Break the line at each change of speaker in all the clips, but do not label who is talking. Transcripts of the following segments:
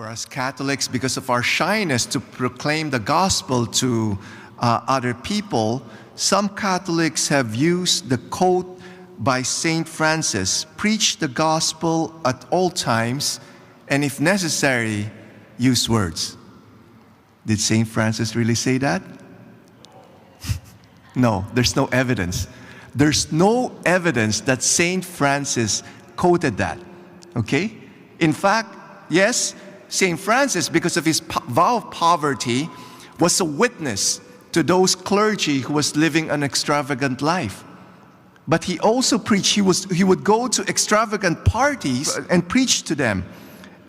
For us Catholics, because of our shyness to proclaim the gospel to other people, some Catholics have used the quote by Saint Francis, "Preach the gospel at all times, and if necessary, use words." Did Saint Francis really say that? No, there's no evidence. There's no evidence that Saint Francis quoted that, okay? In fact, yes, Saint Francis, because of his vow of poverty, was a witness to those clergy who was living an extravagant life. But he also preached, he would go to extravagant parties and preach to them,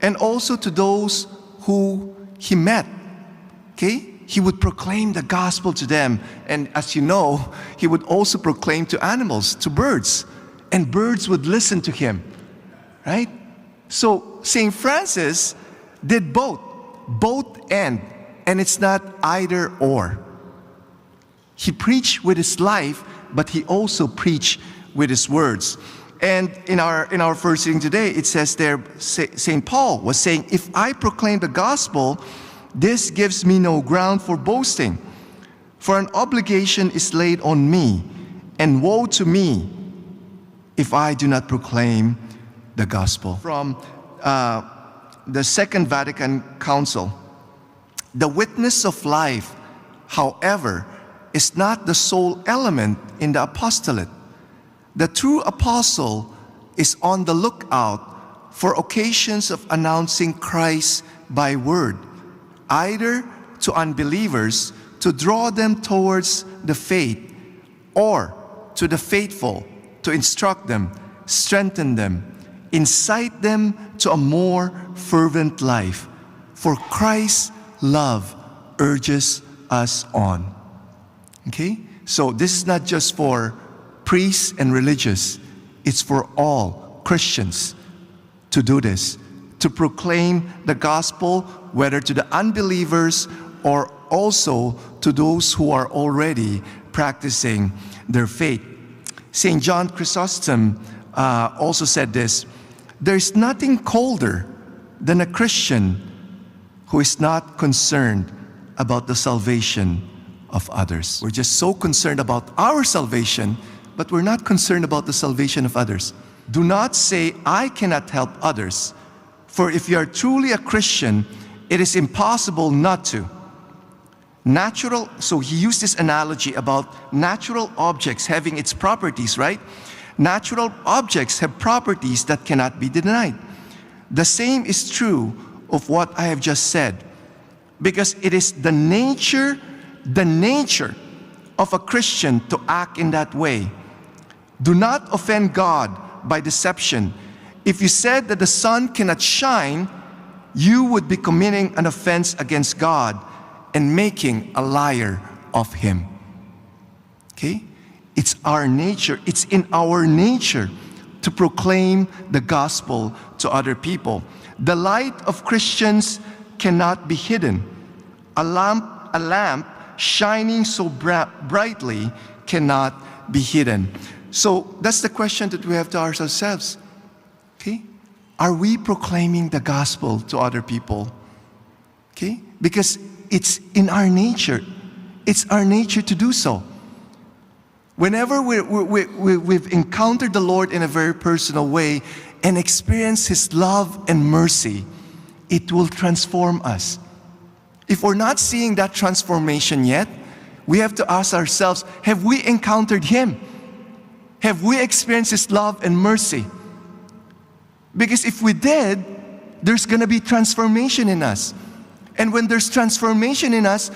and also to those who he met, okay? He would proclaim the gospel to them, and as you know, he would also proclaim to animals, to birds, and birds would listen to him, right? So Saint Francis did both and it's not either or. He preached with his life, but he also preached with his words. And in our first reading today, it says there, St. Paul was saying, "If I proclaim the gospel, this gives me no ground for boasting, for an obligation is laid on me, and woe to me if I do not proclaim the gospel." From the Second Vatican Council, the witness of life, however, is not the sole element in the apostolate. The true apostle is on the lookout for occasions of announcing Christ by word, either to unbelievers to draw them towards the faith, or to the faithful to instruct them, strengthen them, incite them to a more fervent life. For Christ's love urges us on. Okay? So this is not just for priests and religious. It's for all Christians to do this, to proclaim the gospel, whether to the unbelievers or also to those who are already practicing their faith. St. John Chrysostom also said this: "There's nothing colder than a Christian who is not concerned about the salvation of others." We're just so concerned about our salvation, but we're not concerned about the salvation of others. Do not say, "I cannot help others," for if you are truly a Christian, it is impossible not to. So he used this analogy about natural objects having its properties, right? Natural objects have properties that cannot be denied. The same is true of what I have just said, because it is the nature of a Christian to act in that way. Do not offend God by deception. If you said that the sun cannot shine, you would be committing an offense against God and making a liar of him. Okay? It's our nature, it's in our nature to proclaim the gospel to other people. The light of Christians cannot be hidden. A lamp shining so brightly cannot be hidden. So that's the question that we have to ask ourselves. Okay? Are we proclaiming the gospel to other people? Okay? Because it's in our nature. It's our nature to do so. Whenever we've encountered the Lord in a very personal way and experienced His love and mercy, it will transform us. If we're not seeing that transformation yet, we have to ask ourselves, have we encountered Him? Have we experienced His love and mercy? Because if we did, there's going to be transformation in us. And when there's transformation in us,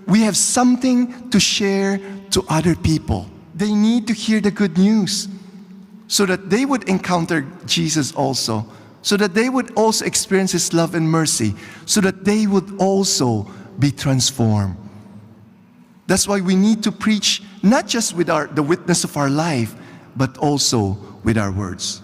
we have something to share to other people. They need to hear the good news so that they would encounter Jesus also, so that they would also experience His love and mercy, so that they would also be transformed. That's why we need to preach not just with the witness of our life, but also with our words.